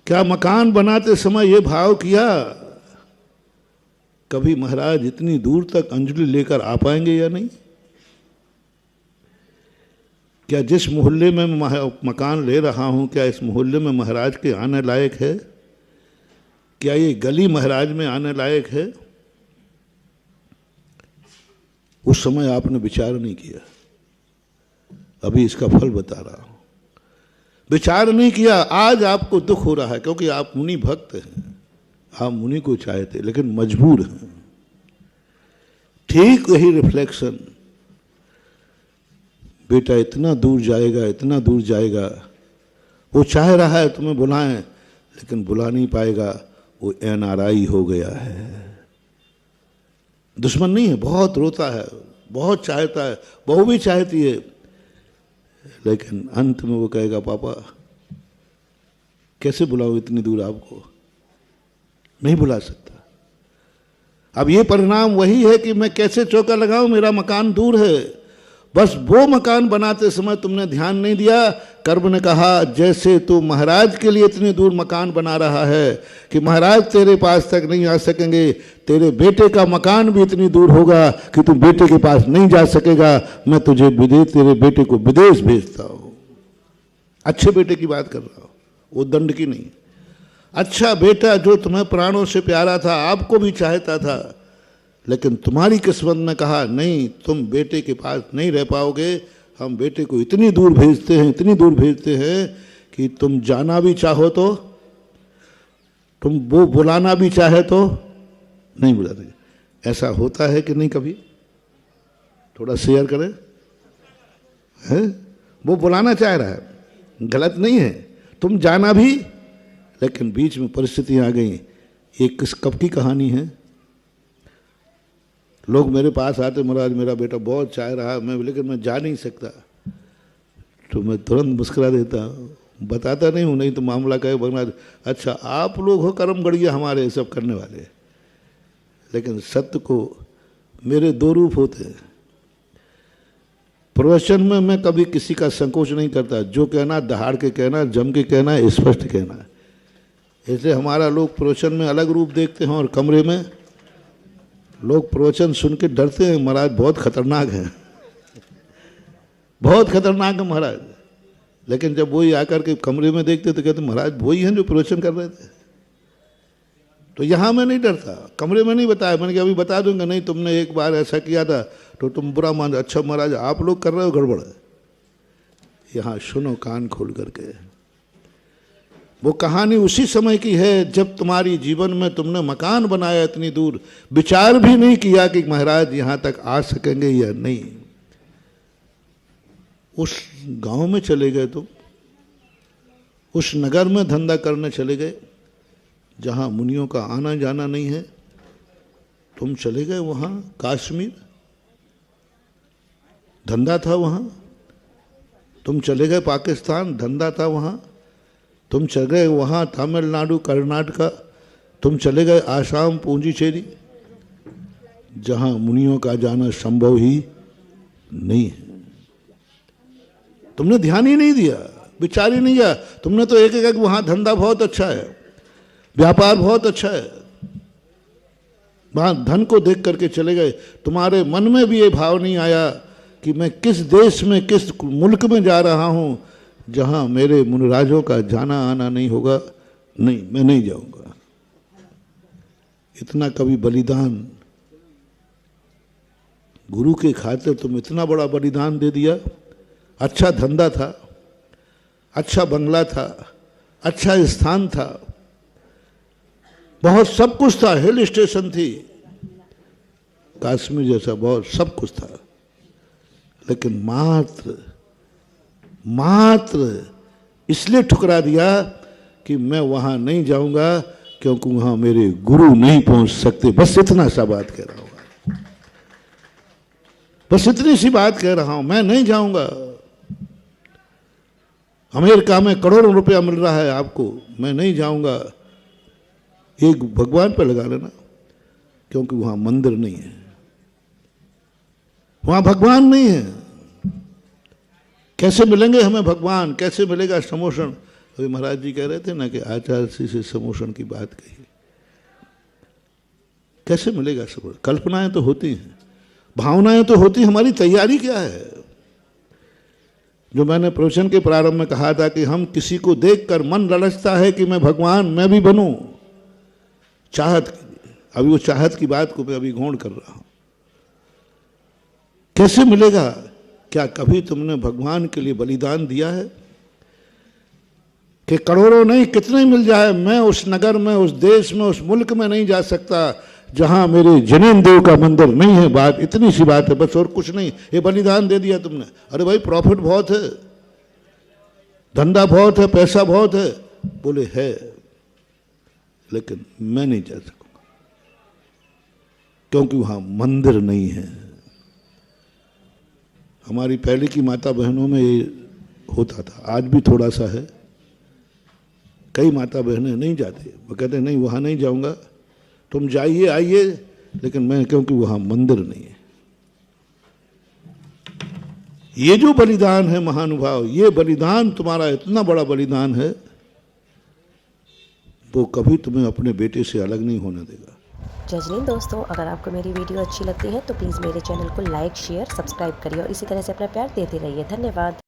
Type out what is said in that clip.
क्या मकान बनाते समय ये भाव किया कभी महाराज इतनी दूर तक अंजलि लेकर आ पाएंगे या नहीं? क्या जिस मोहल्ले में मैं मकान ले रहा हूं, क्या इस मोहल्ले में महाराज के आने लायक है? क्या ये गली महाराज में आने लायक है? उस समय आपने विचार नहीं किया। अभी इसका फल बता रहा हूं। विचार नहीं किया, आज आपको दुख हो रहा है क्योंकि आप मुनि भक्त हैं, आप मुनि को चाहते लेकिन मजबूर हैं। ठीक वही रिफ्लेक्शन, बेटा इतना दूर जाएगा, इतना दूर जाएगा, वो चाह रहा है तुम्हें बुलाएं लेकिन बुला नहीं पाएगा, वो NRI हो गया है। दुश्मन नहीं है, बहुत रोता है, बहुत चाहता है, बहू भी चाहती है, लेकिन अंत में वो कहेगा पापा कैसे बुलाऊं इतनी दूर आपको, नहीं बुला सकता। अब ये परिणाम वही है कि मैं कैसे चौका लगाऊं, मेरा मकान दूर है। बस वो मकान बनाते समय तुमने ध्यान नहीं दिया। कर्म ने कहा जैसे तू महाराज के लिए इतनी दूर मकान बना रहा है कि महाराज तेरे पास तक नहीं आ सकेंगे, तेरे बेटे का मकान भी इतनी दूर होगा कि तू बेटे के पास नहीं जा सकेगा। मैं तुझे तेरे बेटे को विदेश भेजता हूं। अच्छे बेटे की बात कर रहा हूं, वो दंड की नहीं। अच्छा बेटा जो तुम्हें प्राणों से प्यारा था, आपको भी चाहता था, लेकिन तुम्हारी किस्मत ने कहा नहीं, तुम बेटे के पास नहीं रह पाओगे। हम बेटे को इतनी दूर भेजते हैं, इतनी दूर भेजते हैं कि तुम जाना भी चाहो तो, तुम वो बुलाना भी चाहे तो नहीं बुलाते। ऐसा होता है कि नहीं कभी? थोड़ा शेयर करें। है वो बुलाना चाह रहा है, गलत नहीं है, तुम जाना भी, लेकिन बीच में परिस्थितियां आ गई। ये किस कब की कहानी है? लोग मेरे पास आते, महाराज मेरा बेटा बहुत चाह रहा है, मैं लेकिन मैं जा नहीं सकता, तो मैं तुरंत मुस्कुरा देता हूँ, बताता नहीं हूँ, नहीं तो मामला कहे महाराज अच्छा आप लोग हो कर्म गढ़िया हमारे सब करने वाले। लेकिन सत्य को मेरे दो रूप होते हैं। प्रवचन में मैं कभी किसी का संकोच नहीं करता, जो कहना दहाड़ के कहना, जम के कहना, स्पष्ट कहना। इसलिए हमारा लोग प्रवचन में अलग रूप देखते हैं और कमरे में लोग प्रवचन सुन के डरते हैं, महाराज बहुत खतरनाक है, बहुत खतरनाक है महाराज। लेकिन जब वही आकर के कमरे में देखते तो कहते महाराज वही हैं जो प्रवचन कर रहे थे। तो यहाँ मैं नहीं डरता, कमरे में नहीं बताया, मैंने कहा अभी बता दूंगा, नहीं तुमने एक बार ऐसा किया था तो तुम बुरा मान। अच्छा महाराज आप लोग कर रहे हो गड़बड़, यहाँ सुनो कान खोल करके। वो कहानी उसी समय की है जब तुम्हारी जीवन में तुमने मकान बनाया इतनी दूर, विचार भी नहीं किया कि महाराज यहाँ तक आ सकेंगे या नहीं। उस गांव में चले गए तुम, उस नगर में धंधा करने चले गए जहाँ मुनियों का आना जाना नहीं है। तुम चले गए वहाँ कश्मीर, धंधा था वहाँ। तुम चले गए पाकिस्तान, धंधा था वहाँ। तुम चले गए वहाँ तमिलनाडु कर्नाटका, तुम चले गए आसाम पुंडीचेरी, जहाँ मुनियों का जाना संभव ही नहीं है। तुमने ध्यान ही नहीं दिया, विचार ही नहीं किया। तुमने तो एक एक वहाँ धंधा बहुत अच्छा है, व्यापार बहुत अच्छा है, वहाँ धन को देख करके चले गए। तुम्हारे मन में भी ये भाव नहीं आया कि मैं किस देश में, किस मुल्क में जा रहा हूँ जहाँ मेरे मुनिराजों का जाना आना नहीं होगा। नहीं, मैं नहीं जाऊँगा। इतना कभी बलिदान गुरु के खातिर तुम इतना बड़ा बलिदान दे दिया। अच्छा धंधा था, अच्छा बंगला था, अच्छा स्थान था, बहुत सब कुछ था, हिल स्टेशन थी, कश्मीर जैसा बहुत सब कुछ था, लेकिन मात्र इसलिए ठुकरा दिया कि मैं वहां नहीं जाऊंगा क्योंकि वहां मेरे गुरु नहीं पहुंच सकते। बस इतना सा बात कह रहा हूं, बस इतनी सी बात कह रहा हूं, मैं नहीं जाऊंगा। अमेरिका में करोड़ों रुपया मिल रहा है आपको, मैं नहीं जाऊंगा। एक भगवान पे लगा लेना, क्योंकि वहां मंदिर नहीं है, वहां भगवान नहीं है। कैसे मिलेंगे हमें भगवान, कैसे मिलेगा समोषण, अभी महाराज जी कह रहे थे ना कि आचार से समोषण की बात कही, कैसे मिलेगा सब? कल्पनाएं तो होती हैं, भावनाएं तो होती, हमारी तैयारी क्या है? जो मैंने प्रवचन के प्रारंभ में कहा था कि हम किसी को देखकर मन ललचता है कि मैं भगवान मैं भी बनूं, चाहत के लिए। अभी वो चाहत की बात को मैं अभी गौण कर रहा हूं। कैसे मिलेगा? क्या कभी तुमने भगवान के लिए बलिदान दिया है? कि करोड़ों नहीं कितने मिल जाए, मैं उस नगर में, उस देश में, उस मुल्क में नहीं जा सकता जहां मेरे जनेन का मंदिर नहीं है। बात इतनी सी बात है बस, और कुछ नहीं। ये बलिदान दे दिया तुमने। अरे भाई प्रॉफिट बहुत है, धंधा बहुत है, पैसा बहुत है। बोले है, लेकिन मैं नहीं जा सकूंगा क्योंकि वहां मंदिर नहीं है। हमारी पहले की माता बहनों में ये होता था, आज भी थोड़ा सा है। कई माता बहनें नहीं जाती, वो कहते नहीं वहां नहीं जाऊंगा, तुम जाइए आइए, लेकिन मैं, क्योंकि वहां मंदिर नहीं है। ये जो बलिदान है महानुभाव, ये बलिदान तुम्हारा इतना बड़ा बलिदान है, वो कभी तुम्हें अपने बेटे से अलग नहीं होने देगा। जय हिंद दोस्तों, अगर आपको मेरी वीडियो अच्छी लगती है तो प्लीज़ मेरे चैनल को लाइक शेयर सब्सक्राइब करिए और इसी तरह से अपना प्यार देते रहिए। धन्यवाद।